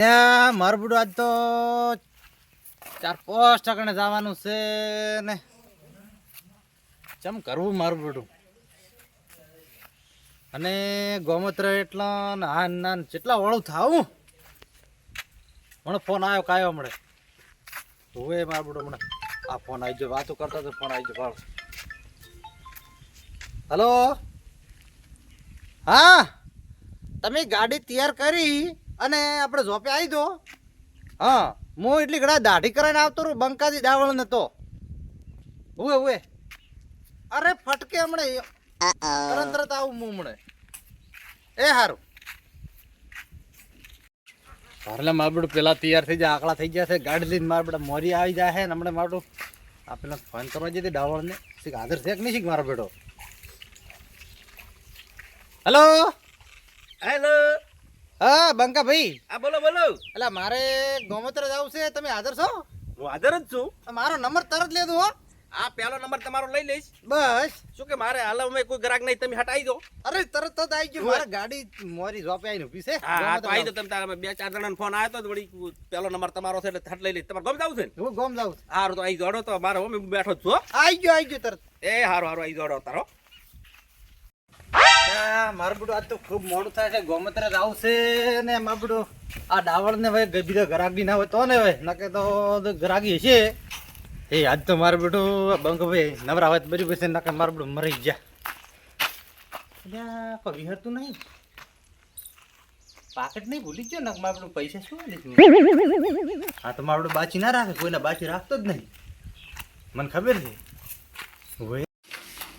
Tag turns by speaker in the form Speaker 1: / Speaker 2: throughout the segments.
Speaker 1: મારું બધું આજ તો 4-5 ટકાને જવાનું છે ને ચમ કરવું મારું બધું અને ગોમૂત્ર એટલા ના જેટલા વાળું થાવું મને ફોન આવ્યો કાયો મળે હવે મારું બધું મને આ ફોન આવી ગયો વાતો કરતા તો ફોન આવી ગયો હલો હા તમે ગાડી તૈયાર કરી અને આપણે ઝોપે આવી દો હા હું એટલી ઘણા દાઢી કરાવીને આવતો રહું બંકાજી દાવળ ને તો ઉવે ઉવે અરે ફટકે હમણે તરત આવું હું હમણે એ સારું એટલે મારું પેલા તૈયાર થઈ જાય આકડા થઈ ગયા છે ગાડી લઈને મારા બેટા મોરી આવી જાય છે ને હમણાં મારું આ પેલા ફોન કરવા જતી દાવળને શીખ આદર છે કે નહીં શીખ મારો બેટો હેલો
Speaker 2: હેલો
Speaker 1: હા બંકા ભાઈ
Speaker 2: હા બોલો બોલો
Speaker 1: એટલે મારે ગોમૂત્ર જવું છે તમે હાજર છો
Speaker 2: હું હાજર જ છું.
Speaker 1: મારો નંબર તરત લેજો હો
Speaker 2: આ પહેલો નંબર તમારો લઈ લઈશ.
Speaker 1: બસ
Speaker 2: શું કે મારે હાલમાં કોઈ ગ્રાહક નહીં, તમે હટાઈ દો.
Speaker 1: અરે તરત જ આવી ગયો મારે ગાડી મોરી ઝોપે આવીને ઊભી છે
Speaker 2: હા તો આવી દો તમે. તારા 2-4 જણાનો ફોન આવ્યો તો વળી પહેલો નંબર તમારો છે એટલે હટ લઈ લઈશ. તમારે ગમ જાવ છે ને?
Speaker 1: હું ગોમ જાઉં છું
Speaker 2: હારું તો આવી જોડો તો મારે હું બેઠો જ છું હો.
Speaker 1: આવી ગયો તરત
Speaker 2: એ હારું હારું આવી જોડો તારો.
Speaker 1: મારું બધું આજ તો ખૂબ મોડું થાય છે ગોમૂત્ર જવું છે ને મારું બધું આ ડાવળ ને ભાઈ બીજો ગ્રાહક બી ના હોય તો ને ભાઈ નકે તો ગ્રાહકી હશે એ આજ તો મારું બેટું બંક ભાઈ નવરા હોય તો બરી પછી નકે મારું બધું મરી ગયા કોઈ વિહરતું નહીં પાકેટ નહીં ભૂલી ગયો ને મારું બધું પૈસા શું લીધું હા તો મારું બધું બાચી ના રાખે કોઈને બાચી રાખતો જ નહીં મને ખબર છે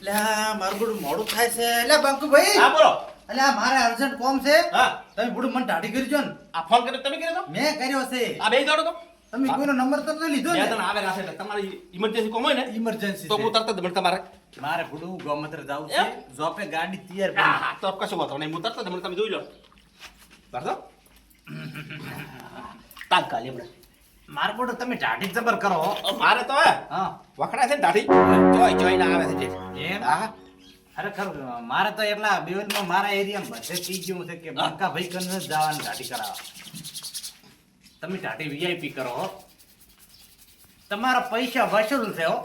Speaker 1: એટલે મારું બધું મોડું થાય છે એટલે બંકુ ભાઈ
Speaker 2: હા બોલો.
Speaker 1: એટલે મારે અર્જન્ટ કોમ છે
Speaker 2: હા
Speaker 1: તમે બધું મને ટાઢી કરજો ને
Speaker 2: આ ફોન કર્યો તમે કર્યો તો?
Speaker 1: મેં કર્યો છે
Speaker 2: આ બે જોડો તો.
Speaker 1: તમે કોઈનો નંબર તો નહીં લીધો
Speaker 2: બે
Speaker 1: ને
Speaker 2: જણ આવે રાખે એટલે તમારી ઇમરજન્સી કોમ હોય ને
Speaker 1: ઇમરજન્સી
Speaker 2: તો હું તરત જ મને તમારે
Speaker 1: મારે બધું ગોમૂત્ર જવું છે
Speaker 2: એમ?
Speaker 1: જોપે ગાડી તૈયાર
Speaker 2: હા
Speaker 1: કરી
Speaker 2: હા તો કશું વાંધો નહીં. હું તરત જ મને તમે જોઈ લો બરાબર. તાત્કાલિક આપણે
Speaker 1: મારે બધું તમે ટાઢી જબર કરો
Speaker 2: મારે તો હે
Speaker 1: હા
Speaker 2: વખડા છે ને દાઢી જોઈ ના આવે છે
Speaker 1: એમ
Speaker 2: હા
Speaker 1: ખરેખર મારે તો એટલા બેવલમાં મારા એરિયામાં બધે થઈ ગયું છે કે બંકા ભાઈ કને જવાનું ટાઢી કરાવવા તમે ટાઢી વીઆઈપી કરો હો. તમારા પૈસા વસૂલ છે હો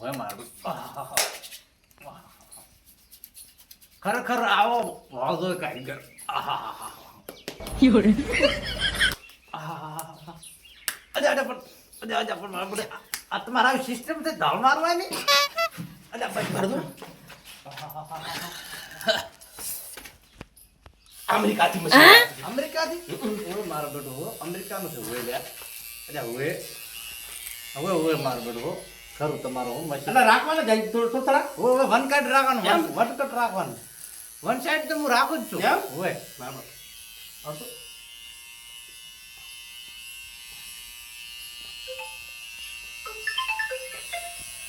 Speaker 1: હવે મારું ખરેખર આવો વાંધો કારીગર પણ મારા બધે આ તમારા સિસ્ટમ છે ધાલ મારવાની અલ્યા ભાઈ ભર દો
Speaker 2: અમેરિકાથી મશીન
Speaker 1: અમેરિકાથી ઓય મારો બેટો અમેરિકાનું છે ઓય લ્યા અલ્યા ઓય હવે મારો બેટો ખરું તમારો મશીન
Speaker 2: એટલે રાખવાના જાય થોડા
Speaker 1: ઓય વન કાઈડ રાખવાનું વન કટ રાખવાનું વન સાઈડ તો હું રાખું જ છું
Speaker 2: એમ?
Speaker 1: ઓય
Speaker 2: બરાબર.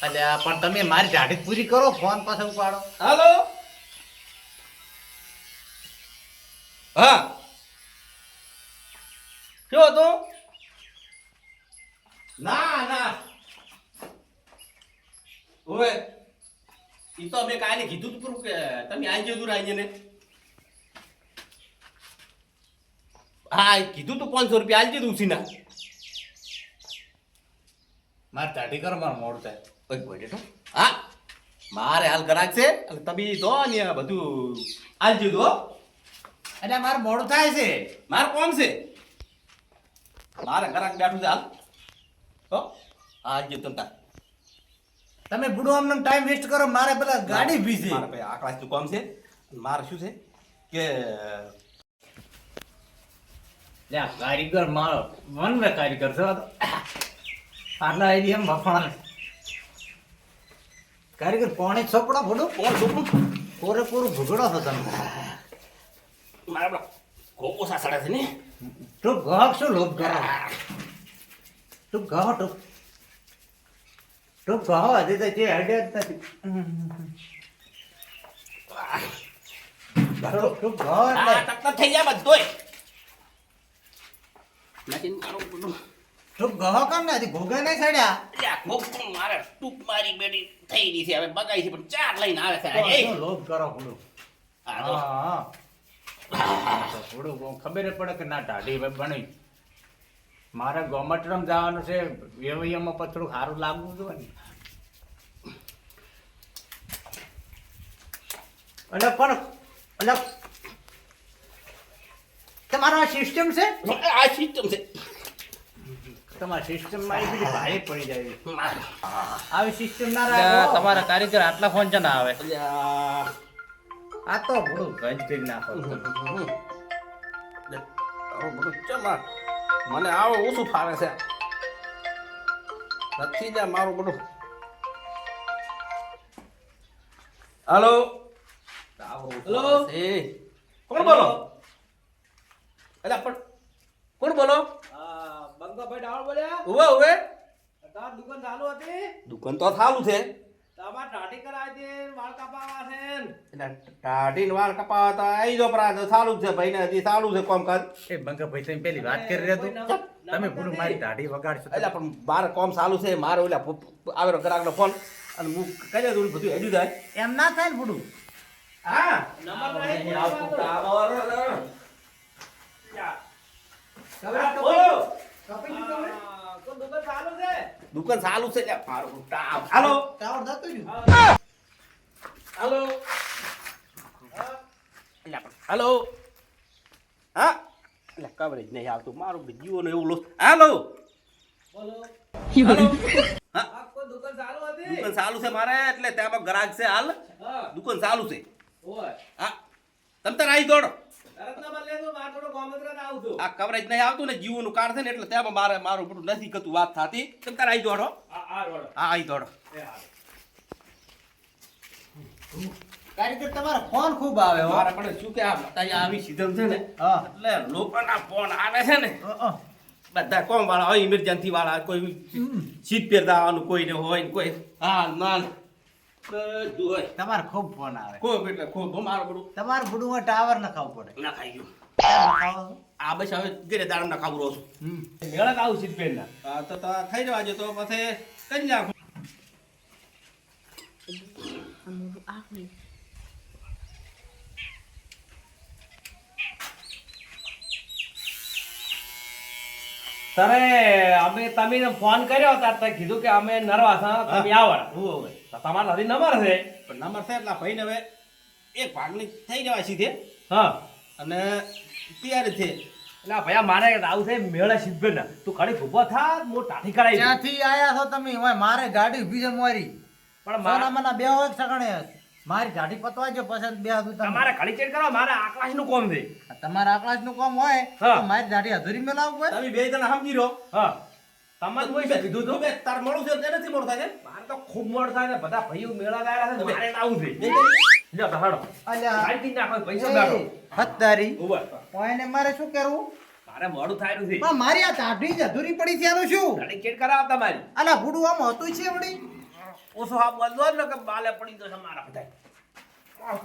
Speaker 1: અલ્યા પણ તમે મારી ઝાડી પૂરી કરો ફોન પાસે ઉપાડો
Speaker 2: હાલો હા શું હતું? ના ના ઓય ઈ તો મેં કાલે કીધું તું પૂરું કે તમે આવી જજો રાઈને ને હા કીધું તું 500 રૂપિયા આલજે તું ઉસીના
Speaker 1: મારી ઝાડી કરો મારું મોડું થાય
Speaker 2: એક મિનિટ હો. હા મારે હાલ ગ્રાહક છે એટલે તમે દો ને આ બધું આલજે દો
Speaker 1: એટલે મારું મોડું થાય છે
Speaker 2: મારે કોમ છે મારે ગ્રાહક બેઠું છે હાલ હો આલજે તંતા
Speaker 1: તમે બુડો આમને ટાઈમ વેસ્ટ કરો મારે પેલા ગાડી ભી છે
Speaker 2: મારે ભાઈ આ ક્લાસનું કામ છે મારે શું છે કે
Speaker 1: લે કારીગર મારો વન વે કારીગર છે આ તો. આટલા એરિયા મફાણ કારીગર પોણે છોપડા ભૂડો
Speaker 2: કોણ છોકરું
Speaker 1: પૂરેપૂરું ભૂગડો છો તમે
Speaker 2: મારા પેલા કોકો સાસડા છે ને
Speaker 1: તું ગાહક શું લોભ કરો તું ગાહો તું ગાહો હજી તો જે હડે જ નથી તું ગાહો એટલે
Speaker 2: આ તક થઈ જાય બધોય નથી મારો બધું
Speaker 1: તું ગાહો કેમ ને હજી ભોગે નહીં સડ્યા
Speaker 2: લ્યા કોકો મારે ટૂંક મારી બેટી થઈ ગઈ છે હવે બગાઈ છે પણ ચાર લઈને આવે છે
Speaker 1: શું લોભ કરો ભૂડો
Speaker 2: આ તો
Speaker 1: હા
Speaker 3: થોડું બહુ ખબર પડે કે ના ટાઢી બની. મારે ગોમટરમ જવાનું છે, વેવૈયામાં પણ થોડું સારું લાગવું જોઈએ ને.
Speaker 1: અને પણ અને તમારો સિસ્ટમ છે
Speaker 2: આ સિસ્ટમ છે.
Speaker 3: તમારા સિસ્ટમમાં એ બધી ભારે પડી જાય.
Speaker 1: આવી સિસ્ટમ ના રાખો.
Speaker 3: તમારા કારીગર આટલા ફોન છે ને આવે.
Speaker 2: અલ્યા.
Speaker 3: આ તો થોડું ગંજ કરી નાખો.
Speaker 2: આવું બધું ચમ આ? મને આવો ઓછું ફાવે છે. નથી જા મારું બધું. હાલો. હેલો. કોણ બોલો? અલ્યા પણ કોણ બોલો?
Speaker 3: બંગાભાઈ ડાવળ બોલ્યા?
Speaker 2: ઉવે ઉવે.
Speaker 3: તાર દુકાન ચાલુ હતી?
Speaker 2: દુકાન તો થાલું છે.
Speaker 3: તમારે ટાઢી કરાવી દે, વાળ કાપાવા છે ને.
Speaker 2: એટલે ટાઢીને વાળ કપાવા તો આવી જો પ્રાંત ચાલુ જ છે ભાઈ ને હજી ચાલુ છે કોમકાજ.
Speaker 3: એ બંગાભાઈ તમે પેલી વાત કરી રહ્યા તો તમે પૂરું મારી ટાઢી વગાડશો.
Speaker 2: એટલે પણ મારે કોમ ચાલુ છે. મારે ઓલા આવેલો ગ્રાહકનો ફોન અને હું કરી દઉં બધું હેડ્યું જાય.
Speaker 1: એમ ના થાય ને ભૂડું.
Speaker 2: હા
Speaker 3: નંબર નહીં
Speaker 2: આવતું
Speaker 3: બોલવાનો.
Speaker 2: ટાવર.
Speaker 1: બોલો.
Speaker 3: કોણ દુકાન ચાલુ છે?
Speaker 2: દુકાન ચાલુ છે એટલે મારું ટાવ. હાલો
Speaker 1: ટાવર થતું રહ્યું.
Speaker 2: હાલો. હાલો. હા એટલે કવરેજ નહીં આવતું મારું જીવોનું એવું લોસ. હાલો.
Speaker 3: બોલો.
Speaker 2: હાલો. હા
Speaker 3: આ કોઈ દુકાન ચાલુ હતી?
Speaker 2: દુકાન ચાલુ છે મારે એટલે ત્યાં ગ્રાહક છે હાલ.
Speaker 3: હા.
Speaker 2: દુકાન ચાલુ છે.
Speaker 3: ઓય.
Speaker 2: હા તમ તાર આવી દોડો.
Speaker 3: તરત નંબર લેજો, મારે થોડો ગોમત્રાને આવું છું.
Speaker 2: આ કવરેજ નહીં આવતું ને જીવોનું કાર્ડ છે ને એટલે ત્યાં મારું બધું નથી કતું વાત થતી. તમ તાર આવી દોડો.
Speaker 3: આ રોડ.
Speaker 2: હા આવી દોડો.
Speaker 3: એ હા.
Speaker 1: કારીગર તમારો ફોન ખૂબ આવે હો.
Speaker 2: મારે પણ શું કે આ બતાવી આવી સીઝન છે ને
Speaker 1: હા.
Speaker 2: એટલે લોકોના ફોન આવે છે ને બધા કોમ વાળા હોય ઇમરજન્સી વાળા કોઈ સીટ પહેરતા આવવાનું કોઈને હોય ને કોઈ હા ના બધું હોય
Speaker 1: તમારે ખૂબ ફોન આવે.
Speaker 2: ખૂબ એટલે ખૂબ મારું બધું
Speaker 1: તમારે ભૂડું ટાવર નખાવું પડે.
Speaker 2: ના ખાઈ ગયું
Speaker 1: નખાવો.
Speaker 2: આ બસ હવે ઘરે દાડમ ના ખાવું રહું છું.
Speaker 3: મેળા આવું સીટ પેનના.
Speaker 2: હા તો થઈ જવા જો તો પછી કરી નાખું.
Speaker 3: તારે અમે તમે ફોન કર્યો ત્યારે તે કીધું કે અમે નરવા છે, તમે આવો.
Speaker 2: હોવે.
Speaker 3: તો તમારો હજી નંબર છે.
Speaker 2: પણ નંબર છે એટલે ભાઈને હવે એક ભાગની થઈ જવા સીધે
Speaker 3: હા.
Speaker 2: અને તૈયારી છે.
Speaker 3: એટલે આ ભૈયા મારે આવું છે મેળા સીધે તું ખાલી ઉભો થા, હું ટાઢી કરાવી દઉં.
Speaker 1: ત્યાંથી આયા છો તમે હવે મારે ગાડી ઊભી છે મારી.
Speaker 3: પણ
Speaker 1: સોના મના બે હોય સગણે મારી ગાડી પતવા જો પછી બે હતું તમે.
Speaker 3: તમારે ખાલી ચેક કરો, મારે આકાશ નું કોમ છે.
Speaker 1: તમારા આકલાસ નું કામ હોય
Speaker 3: હા.
Speaker 1: તો મારી ગાડી અધૂરી મેલાવું પડે.
Speaker 2: તમે બે જણા સમજી રહ્યો.
Speaker 3: હા. તમારે કોઈ શું કીધું તું?
Speaker 2: તાર મોડું છે કે નથી મોડું થાય છે?
Speaker 3: મારે તો ખૂબ મોડ થાય ને, બધા ભાઈઓ મેળા ગયા છે, મારે આવું છે. લ્યો તો હાલો.
Speaker 1: અલ્યા
Speaker 3: ગાડી નાખો, પૈસા બેઠો.
Speaker 1: હત્તારી
Speaker 3: ઉભા.
Speaker 1: ઓયને મારે શું કરવું?
Speaker 3: મારે મોડું થાય છે.
Speaker 1: પણ મારી આ દાઢી જ અધૂરી પડી છે એનું શું?
Speaker 3: ગાડી ચેક કરાવો તમારી.
Speaker 1: અલા ભૂડું આમ હતું છે વળી.
Speaker 3: ઓછો હા બોલતો જ ને કે બાલે પડી જશે મારા બધાય.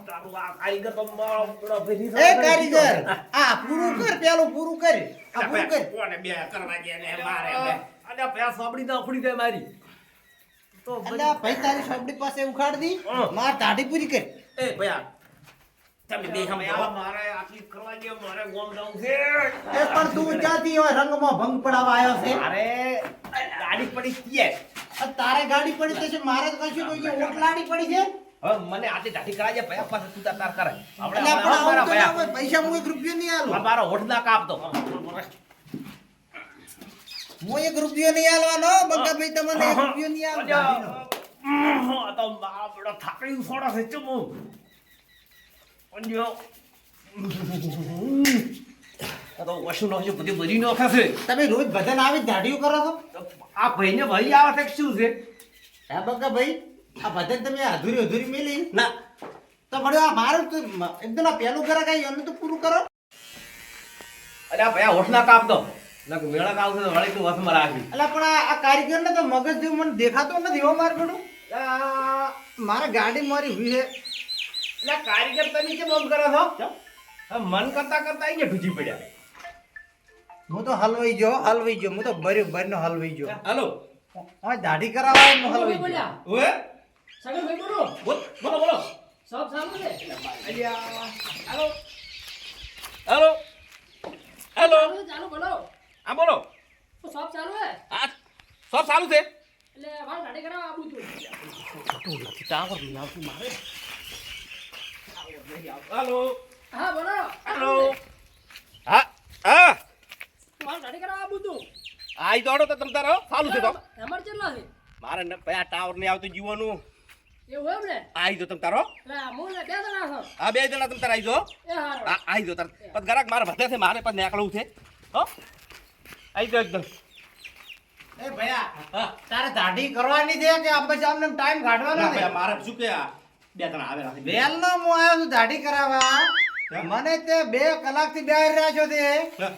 Speaker 3: તારું આ કારીગર તો મારો પૂરો ફેરી
Speaker 1: એ કારીગર આ પૂરું કર, પેલું પૂરું કર. આ પૂરું કર.
Speaker 2: કોને બે કરવા દે ને મારે બે.
Speaker 3: અને પેલા સોબડી તો ઉખડી જાય મારી. તો
Speaker 1: અલ્યા ભાઈ તારી સોપડી પાસે ઉખાડ દી.
Speaker 3: હા.
Speaker 1: માર દાઢી પૂરી કર.
Speaker 2: એ ભયા તમે બે સમજો.
Speaker 3: મારે આટલી કરવા દે, મારે ગોમ જવું છે.
Speaker 1: એ પણ તું ક્યાંથી હોય રંગમાં ભંગ પડાવવા આવ્યો છે?
Speaker 3: મારે ગાડી પડી છે.
Speaker 1: આ તારે ગાડી પડી તો છે, મારે તો કશું કોઈ કે ઓટલાડી પડી છે.
Speaker 3: હવે મને આટલી ઢાઢી કરાય છે, ભયા પાસે તું તાર કરાય.
Speaker 1: અલ્યા પણ આવું
Speaker 3: મારા
Speaker 1: તો ના
Speaker 3: ભયા
Speaker 1: હોય. પૈસા હું 1 રૂપિયો નહીં આલું.
Speaker 3: મારો હોઠ ના કાપતો.
Speaker 1: હું 1 રૂપિયો નહીં આલવાનો. બંકા ભાઈ તમને 1 રૂપિયો નહીં આલું દાઢીનો.
Speaker 3: આ તો મારો બેટો થાકડી છોડો છે ચમુ. અંજો આ તો વસુ નો છે, બધી બધી નો છે.
Speaker 1: તમે રોજ ભજન આવી દાઢીઓ કરો છો?
Speaker 3: આ ભાઈને ભાઈ આવે છે કે શું છે?
Speaker 1: હે બંકા ભાઈ આ ભજન તમે અધૂરી અધૂરી મેલી
Speaker 2: ના
Speaker 1: તો મળ્યો આ મારું તો એકદમ આ પહેલું ઘરાક આવ્યું એનું તો પૂરું કરો.
Speaker 3: અરે આ ભયા હોઠ ના કાપતો. નક મેળા કાવ છે વળી તું વસમાં રાખી.
Speaker 1: અલા પણ આ કારીગરને તો મગજ જેવું મને દેખાતો નથી હો માર બેટું. મારે ગાડી મારી હુઈ છે.
Speaker 3: એટલે કારીગર તમે કેમ આમ કરો છો? મન કરતા કરતા અહીંયા ઢૂજી પડ્યા.
Speaker 1: હું તો હલવાઈ ગયો હું તો બરોબર નો હલવાઈ ગયો.
Speaker 2: હાલો
Speaker 1: હવે દાઢી કરાવવા હું હલવાઈ ગયો.
Speaker 2: ઓએ
Speaker 4: સગન ભાઈ બોલો.
Speaker 2: બોલો બોલો
Speaker 4: સબ સારું છે?
Speaker 3: અલ્યા હાલો
Speaker 2: હેલો હેલો
Speaker 4: ચાલુ બોલો
Speaker 2: હા બોલો
Speaker 4: તો શોપ ચાલુ હે
Speaker 2: હા સબ સારું છે
Speaker 4: એટલે વાળ દાઢી કરાવવા આવું છું
Speaker 2: ટાવર નહીં આવતું મારે હેલો
Speaker 4: હા બોલો
Speaker 2: હેલો હા હા
Speaker 4: વાળ દાઢી કરાવવા આવું છું
Speaker 2: આઈ દોડો તો તમ તારો સારું છે તો
Speaker 4: એમર ચેટલા છે
Speaker 2: મારે ને પયા ટાવર નહીં આવતું જીવવાનું
Speaker 4: એવું એમ ને
Speaker 2: આઈ જો તમ તારો
Speaker 4: એટલે હું ને બે જણા છો
Speaker 2: હા બે જણા તમ તાર આઈ જો
Speaker 4: એ હારો
Speaker 2: હા આઈ જો તાર પણ ગરાક મારે વધે છે મારે પણ નીકળવું છે હો આઈ જો એકદમ
Speaker 1: એ ભૈયા તારે દાઢી કરવાની છે કે આ પછી આમને ટાઈમ કાઢવાનો છે
Speaker 2: મારે શું કે આ બે જણા આવેલા છે
Speaker 1: વેલનો હું આવ્યો છું દાઢી કરાવવા મને તે 2 કલાકથી બેહી રહ્યા છો તે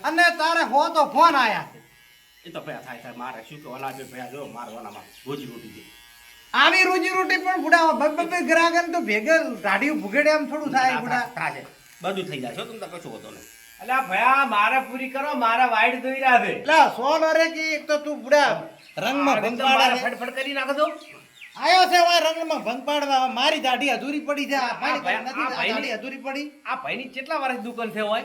Speaker 1: અને તારે હો તો ફોન આયા છે
Speaker 2: એ તો ભયા થાય થાય મારે શું કે ઓલા બે ભયા જો મારવાનામાં રોજી રોટી છે
Speaker 1: આની રોજી રોટી પણ બુડા બબ્બે ગ્રાહકન તો ભેગે ગાડીઓ ભૂગેડે એમ થોડું થાય બુડા
Speaker 2: થાય છે બધું થઈ જાય છો તમે કશું હોતો નહીં
Speaker 3: અલ્યા ભયા મારે પૂરી કરો મારા વાઈટ દોઈ રહ્યા છે
Speaker 1: લા સોલ અરે કે એક તો તું બુડા રંગમાં ભંગ પાડે
Speaker 3: ફટફટ કરી નાખો છો
Speaker 1: આયો છે હવે રંગમાં ભંગ પાડવા મારી દાઢી અધૂરી પડી છે આ પાણી
Speaker 3: ભાઈ,
Speaker 1: નથી
Speaker 3: આ ભાઈની-
Speaker 1: દાઢી અધૂરી પડી
Speaker 3: આ ભાઈની કેટલા વર્ષ દુકાન છે હોય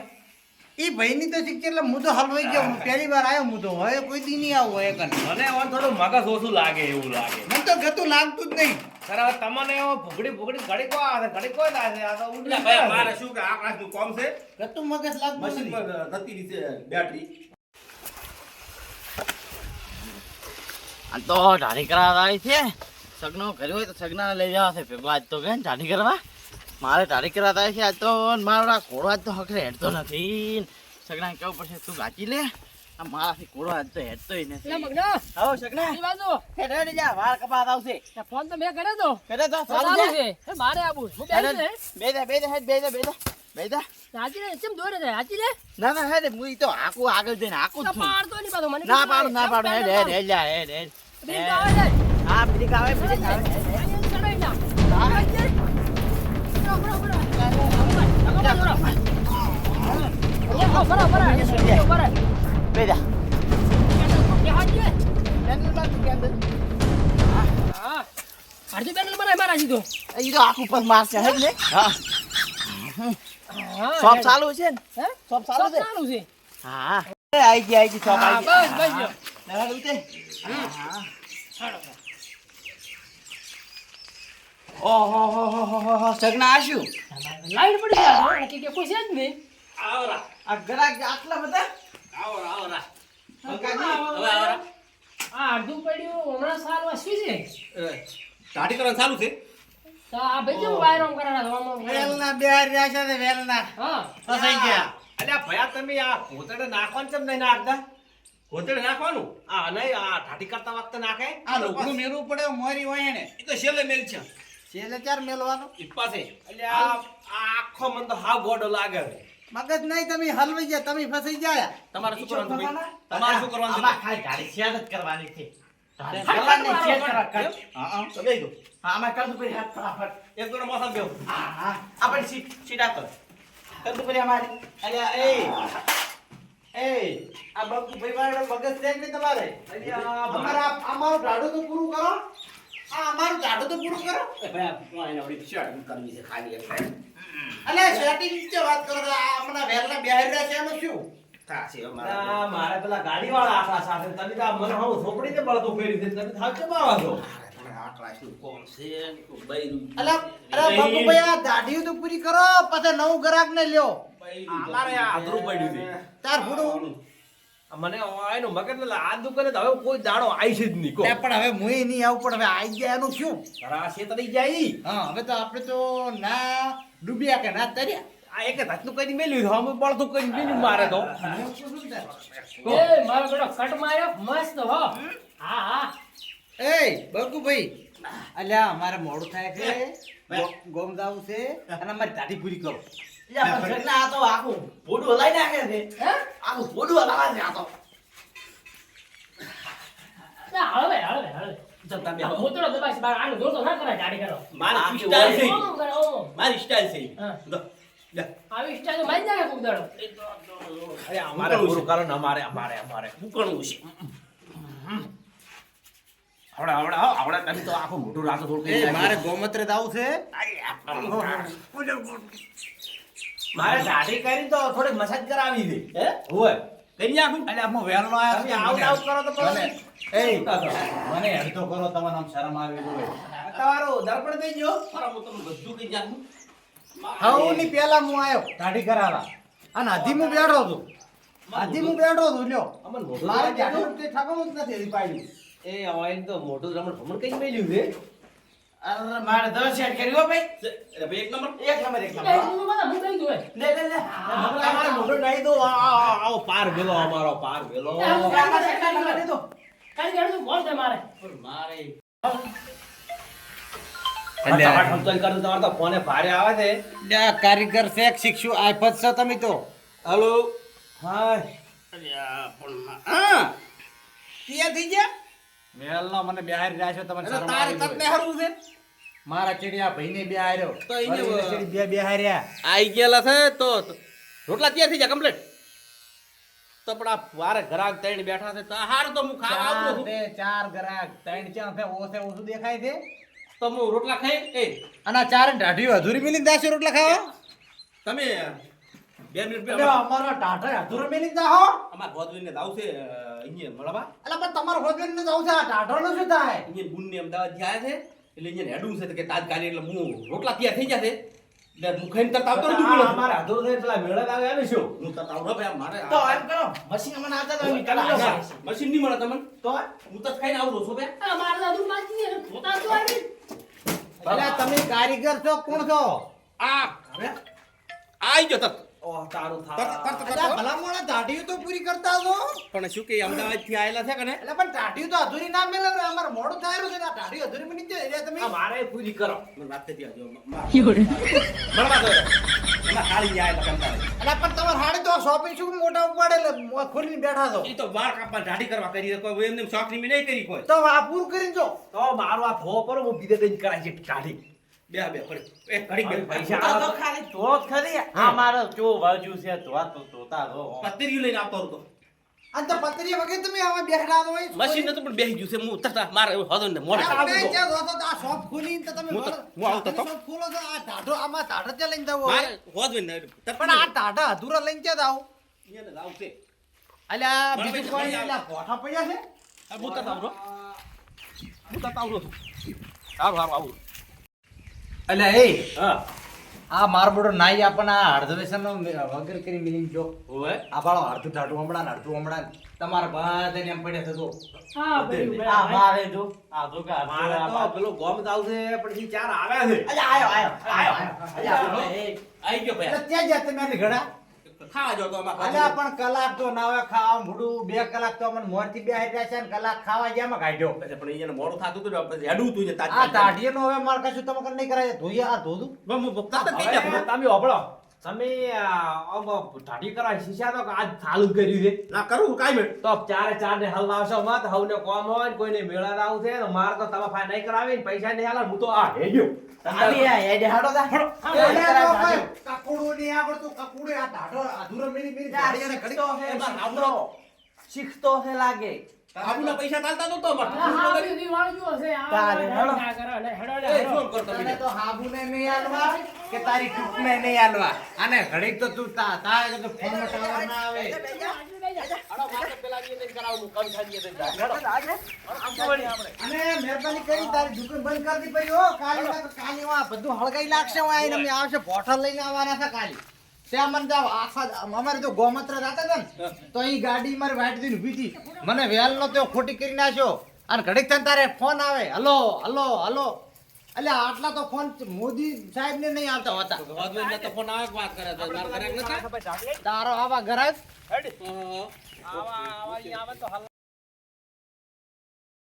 Speaker 1: ઈ ભાઈની તો શીખ એટલે હું તો હલવાઈ ગયો હું પહેલી વાર આવ્યો હું તો હવે કોઈ દી નહીં આવું હોય કન
Speaker 3: મને હવે થોડું મગજ ઓછું લાગે એવું લાગે
Speaker 1: મને તો ગતું લાગતું જ નહીં
Speaker 3: સર હવે તમને એવો ભૂગડી ઘડી કો આવે ઘડી કોઈ લાગે આ તો
Speaker 2: એટલે
Speaker 3: ઊંડી
Speaker 2: ભયા
Speaker 3: કરે.
Speaker 2: મારે શું કે આ ક્લાસનું કામ છે
Speaker 1: ગતું મગજ લાગતું નથી
Speaker 2: મશીનમાં નથી રીતે બેટરી
Speaker 5: આ તો દાઢી કરાવવા આવી છે સગનો કર્યો હોય તો સગના લઈ જવા છે ભેગો આજ તો કે દાઢી કરવા મારે દાઢી કરાવવા આવી છે આજ તો મારો આ ઘોડો આજ તો હકરે હેડતો નથી સગના કેવું પડશે તું ગાચી લે આ મારાથી ઘોડો આજ તો હેડતોય
Speaker 4: એટલે
Speaker 5: નથી
Speaker 4: મગના
Speaker 5: આવો સગના
Speaker 4: એ બાજુ
Speaker 5: હેડ હેડ જા વાળ કપાત આવશે
Speaker 4: આ ફોન તો મેં કર્યો તો
Speaker 5: કરે તો
Speaker 4: ચાલુ
Speaker 5: ચાલુ
Speaker 4: છે
Speaker 5: છે
Speaker 4: એ મારે આવું હું
Speaker 5: હેડ
Speaker 4: બેસી
Speaker 5: હેડ. બે દે હેડ બે દે
Speaker 4: હાચી રે કેમ દોરે છે હાચી રે
Speaker 5: ના ના હેડ હું ઈ તો આકું આગળ જઈને આકું જ
Speaker 4: તો
Speaker 5: છું
Speaker 4: પાડતો નહીં પાછો મને
Speaker 5: ના પાડું ના પાડું હેડ હેડ હેડ જા હેડ હેડ
Speaker 4: બીજ તો આવે છે
Speaker 5: હા બ્રેક આવે બ્રેક આવે
Speaker 4: અહીંયા ચડાઈ જા
Speaker 5: હા. બે જા પેન્ડલ બાદ પેન્ડલ ઈ તો આખું પગ મારશે હેડ ને હા શોપ ચાલુ છે ને શોપ ચાલુ છે હા આઈ ગઈ શોપ આઈ ગઈ નવા ઉતે ઓહો હો હો હો હો સગના આશું
Speaker 2: આવરા
Speaker 5: આ ગરાક આટલા બધા
Speaker 2: આવરા આવરા દાઢી કરવાનું ચાલુ છે
Speaker 1: વેલના બેહાર રહ્યા છે તે વેલના ફસાઈ ગયા
Speaker 3: અલ્યા ભયા તમે આ ભૂતળે નાખવાનું કેમ નહીં નાખતા
Speaker 2: હોતેડે નાખવાનું
Speaker 3: આ નહીં આ ઢાઢી કરતા વખતે નાખે
Speaker 1: આ લોકનું મેળવું પડે મોરી હોય ને
Speaker 2: એ તો છેલ્લે મેલ છે
Speaker 1: છેલ્લે ચાર મેલવાનો
Speaker 2: ઈ પાસે
Speaker 3: અલ્યા આ આખો મને તો હાવ ગોડો લાગે છે
Speaker 1: મગજ નહીં તમે હલવાઈ ગયા તમે ફસાઈ ગયા
Speaker 2: તમારે શું કરવાનું છે ભાઈ? તમારે શું કરવાનું છે
Speaker 5: આમાં ખાલી ગાડી શેર જ કરવાની છે
Speaker 3: હા,
Speaker 5: કરવાની શેર કરવા કર
Speaker 2: હા તો બેહી દો
Speaker 5: હા આમાં કર દો ભાઈ હાથ ફટાફટ
Speaker 2: એક દોનો મોસમ બેહો
Speaker 5: હા હા આપણે સીટ આપો કર દો ભાઈ અમારી અલ્યા એ આ બાપુ ભાઈ વાળો મગજ છે કે નહીં તમારે
Speaker 1: અમારા અમારું ઢાડું તો પૂરું કરો આ અમારું ઢાડું તો પૂરું કરો
Speaker 2: એ ભાઈ આ એને વળી શર્ટ કરવી છે ખાલી એટલે
Speaker 1: અલે સેટિંગ ની વાત કરો છો આ હમણાં વેલના બેહાર રહ્યા છે એનું શું
Speaker 2: થાશે
Speaker 3: આ
Speaker 2: અમારા
Speaker 3: મારે પેલા ગાડી વાળા આપણા સાથે તમે તો આ મને હું છોકરી ને બળતું કર્યું છે તમે થાક કેમ આવો છો
Speaker 2: આ ક્લાસનું કોમ છે કોઈ બૈરું
Speaker 1: અલે અરે બાપુ ભાઈ આ દાઢીઓ તો પૂરી કરો પછી નવું ગ્રાહક ને લ્યો
Speaker 3: અમારે આ અધરું પડ્યું છે
Speaker 1: તાર ભૂડું
Speaker 3: મને એનું મગજ ને આ દુકાને તો હવે કોઈ દાડો આવી છે જ નહીં કો
Speaker 1: લે પણ હવે મુય નહીં આવું પણ હવે આઈ ગયા એનું શું
Speaker 3: તારા શેતરી જાય
Speaker 1: હા હવે તો આપણે તો ના ડૂબ્યા કે ના તર્યા
Speaker 3: આ એક ધાતનું કઈ મેલ્યું છે અમે બળતું કઈ મેલ્યું મારે તો
Speaker 1: એ બકુ ભાઈ અલ્યા અમારે મોડું થાય છે ગોમ જાવું છે અને અમારી દાઢી પૂરી કરો
Speaker 5: અલ્યા પણ સગના આ તો આખું ભોડું હલાઈ નાખે છે આખું ભોડું હલાવે છે આ તો
Speaker 2: મારી સ્ટાઈલ છે મારી સ્ટાઈલ છે
Speaker 4: હા.
Speaker 2: દો લે
Speaker 3: અરે અમારે પૂરું કરો ને અમારે અમારે અમારે
Speaker 2: મૂકણું છે આવડે આવડે આવડે તમે તો આખું મોટું રાખો થોડું
Speaker 1: એ મારે ગોમત્રે જાવું છે
Speaker 3: મારે દાઢી કરી તો થોડી મસાજ કરાવી દે
Speaker 2: હે
Speaker 3: હોય
Speaker 2: કરી નાખું
Speaker 3: એટલે હું વહેલો આવ્યો
Speaker 2: તમે આવું આવું કરો તો પડે ને.
Speaker 3: મને હેડતો કરો તમને આમ શરમ આવી જોઈએ
Speaker 2: તમારો દર્પણ થઈ ગયો મારા હું તમને બધું કહી નાખું
Speaker 1: હું ની પેલા હું આવ્યો દાઢી કરાવવા અને હજી હું બેઠો છું હજી હું બેઠો છું લ્યો
Speaker 2: અમન મોઢું
Speaker 1: મારે
Speaker 2: જોવા
Speaker 1: દાઢી તે ઠાકણું જ નથી હજી પાડ્યું
Speaker 2: એ હવે તો મોઢું રમણ ભમણ કઈ મેલ્યું છે
Speaker 5: અરે મારે 10 સેટ કર્યો ભાઈ
Speaker 2: અરે ભાઈ એક નંબર
Speaker 5: એક નંબર એક
Speaker 4: એ
Speaker 5: નંબર
Speaker 4: હું બધા હું કઈ દઉં
Speaker 5: લે લે લે
Speaker 2: તમારે મોઢું નાઈ દો આવો પાર ભેલો અમારો પાર ભેલો
Speaker 4: કાઈ ગણ તું કોણ છે મારે
Speaker 2: મારે
Speaker 1: એટલે
Speaker 2: તમારે તો ફોને ભારે આવે છે
Speaker 1: આ કારીગર છે શીખશું આફત છો તમે તો
Speaker 2: હલો
Speaker 1: હાય
Speaker 2: અલ્યા પણ હા તૈયાર થઈ ગયા
Speaker 1: મેલનો મને બિહારી રહ્યા છો તમને
Speaker 2: એટલે
Speaker 1: શરમ
Speaker 2: તારે
Speaker 1: આવી
Speaker 2: તને
Speaker 1: જોઈએ.
Speaker 2: હારું છે
Speaker 1: મારા ચીડિયા ભાઈને બિહાર્યો
Speaker 2: તો એને
Speaker 1: વળી એને ચીડી બે બિહાર્યા
Speaker 2: આઈ ગયેલા છે તો રોટલા તૈયાર થઈ જાય કમ્પ્લીટ તો પણ આ વારે ઘરાક તઈને બેઠા છે તો હારું તો હું ખાવા
Speaker 1: ચાર
Speaker 2: આવું
Speaker 1: તે ચાર ગ્રાહક ત્રણ ચાર છે ઓછે ઓછું દેખાય છે
Speaker 2: તો હું રોટલા ખાઈ એ
Speaker 1: અને આ ચાર ઢાઢી અધૂરી મિલી દાશો રોટલા ખાવા
Speaker 2: તમે 2 મિનિટ
Speaker 1: એટલે અમારો ટાઢો અધૂરો મિલી જાહો
Speaker 2: અમાર ગોદવીને દાવ છે અહીંયા મળવા
Speaker 1: એટલે પણ તમારો હોદવેન ને જાવ છે આ ટાઢો નું શું થાય
Speaker 2: અહીંયા બુનને અમદાવાદ ગયા છે એટલે અહીંયા હેડું છે તો કે તાત્કાલિક એટલે હું રોટલા તૈયાર થઈ જશે એટલે હું ખાઈને તરત આવતો રહું છું.
Speaker 3: અમારે અધૂરું થઈ પેલા મેળા આવે ને શું
Speaker 2: હું તરત આવતો ભાઈ મારે
Speaker 5: તો એમ કરો મશીન મને આવતા તો
Speaker 2: હું
Speaker 5: નીકળી
Speaker 2: ના,
Speaker 5: જશે
Speaker 2: મશીન નહીં મળે તમને
Speaker 5: તો
Speaker 2: હું તો ખાઈને આવું છું ભાઈ
Speaker 4: આ મારે દાદુ માજી ને પોતા તો આવી
Speaker 1: એટલે તમે કારીગર છો કોણ છો
Speaker 2: આ આઈ ગયો તરત
Speaker 3: ઓહ તારું
Speaker 1: એટલે આ ભલા મોણા ઢાઢીઓ તો પૂરી કરતા છો
Speaker 2: પણ શું કે અમદાવાદ થી આયેલા છે કે ને
Speaker 1: એટલે પણ ઢાઢીઓ તો અધૂરી ના મિલે ને અમારે મોડું થાયેલું છે ને આ ઢાઢીઓ અધૂરી મિલી જાય એટલે તમે
Speaker 3: મારે પૂરી કરો
Speaker 2: મને વાત થઈ ગયો મળવા દો એમાં કાળી આયેલા છે અમદાવાદ
Speaker 1: એટલે પણ તમારે હાડી તો શોપિંગ શું મોટા ઉપાડે એટલે ખોલીને બેઠા છો
Speaker 2: ઈ તો વાર કાપવા દાઢી કરવા કરી કોઈ એમને શોખની મેં નહીં કરી કોઈ
Speaker 1: તો આ પૂરું કરીને જો
Speaker 3: તો મારું આ ભો પર હું બીજે કઈ કરાય છે કાઢી
Speaker 2: બે ફરી એ ઘડીક બે
Speaker 3: પૈસા
Speaker 5: આ તો ખાલી ધોળો જ ખરી આ મારો જો બાજુ છે ધોવા તો ધોતા રહો
Speaker 2: પતરીયું લઈને આવતો હતો
Speaker 1: અને તો પતરી વગર તમે આમાં બેઠા છો
Speaker 2: મશીન નતું પણ બેસી ગયું છે હું તરત મારે હોદો ને મોડે
Speaker 1: આપણે જ્યાં જોતો તો આ શોપ ખોલીને તો તમે
Speaker 2: હું આવતો તો.
Speaker 1: શોપ ખોલો છો આ ઢાઢો આમાં ઢાઢો ત્યાં લઈને જાવ
Speaker 2: મારે હોદો ને
Speaker 1: પણ આ ઢાઢા અધૂરા લઈને ક્યાં જાવ
Speaker 2: અહીંયા લાવ છે
Speaker 1: અલ્યા
Speaker 2: મારે
Speaker 1: બીજું
Speaker 2: ભાઈ
Speaker 1: કોઈ એટલે પોઠા પડ્યા છે
Speaker 2: હું તરત આવરો સારું આવું
Speaker 1: અલ્યા એ
Speaker 2: હા
Speaker 1: આ મારબડો નાઈ આપણને આ અર્ધવેશન નો વગર કરી મિલિંગ જો
Speaker 2: ઓય
Speaker 1: આ બાળો અડધું ઢાઢું હમણાં ને અડધું હમણાં તમારા બધાને એમ પડે છે તો
Speaker 4: હા ભાઈ
Speaker 5: આ મારે જો આ તો કે
Speaker 3: મારે તો પેલો ગોમ દાવ છે પણ ઈ ચાર આવે છે
Speaker 5: આયો આયો આયો
Speaker 2: આઈ ગયો ભાઈ
Speaker 1: એટલે ત્યાં જ્યાં તમે આની ઘડા
Speaker 2: ખાવા જો તો અમાર
Speaker 1: અલ્યા પણ કલાક તો ના હોય ખાવા મોડું 2 કલાક તો અમને મોરથી બે હાઈ છે ને કલાક ખાવા જ્યાંમાં કાઢ્યો
Speaker 2: પણ અહીંયા મોડું થાતું હતું ને હેડું તું ને
Speaker 1: આ દાઢીએ નો હવે માર કશું તમે કઈ નહીં કરાય ધોઈએ આ ધોધું
Speaker 3: હવે તમે ઓબળો તમે ઢાઢી કરાય શીશા તો આજ ચાલુ જ કર્યું છે
Speaker 2: ના કરું કાઈ મેં
Speaker 3: તો ચારે ચાર ને હલ લાવશો મત હવને કોમ હોય ને કોઈને મેળા રાવ છે તો માર તો તમે ફાઈ નહીં કરાવી ને પૈસા નહીં હાલે હું તો આ હેડ્યો
Speaker 5: આવી આ હેડે હાડો તા
Speaker 1: કકુડું નહીં આવડતું કકુડું આ ઢાઢો અધૂરો મિલી મિલી દાઢીએ ઘડી
Speaker 5: શીખતો છે લાગે
Speaker 2: આબુના પૈસા ચાલતા નતો
Speaker 4: આ હાબી ની વાળ્યું હશે આ
Speaker 5: તારે હેડો.
Speaker 4: ના કરે ને હેડો
Speaker 2: એ શું કરતો
Speaker 1: તને
Speaker 2: બીજા
Speaker 1: તો હાબુને નહીં આલવા કે તારી ટૂંકને નહીં આલવા અને ઘડીક તો તું તારે તો ફોનમાં ટાવર ના આવે અને મહેરબાની કરી તારી દુકાન બંધ કરી દી પડી હો કાલી ના તો કાલી આ બધું હળગાઈ નાખશે હું આઈને અમે આવશે બોટલ લઈને આવવાના છે કાલી ત્યાં મને જાવ આખા અમારે તો ગોમત્ર જાતા હતા ને તો અહીં ગાડી મારી વાઈટ દઈને ઊભી હતી મને વેલ નો તો ખોટી કરી નાખ્યો અને ઘડીક થઈને તારે ફોન આવે હલો હલો હલો એટલે આટલા તો ફોન મોદી સાહેબ ને નહીં આવતા હોતા
Speaker 2: તો ફોન આવે વાત કરે તો માર કરે નતા
Speaker 1: તારો આવા ઘરાક
Speaker 2: આવા આવા આવે તો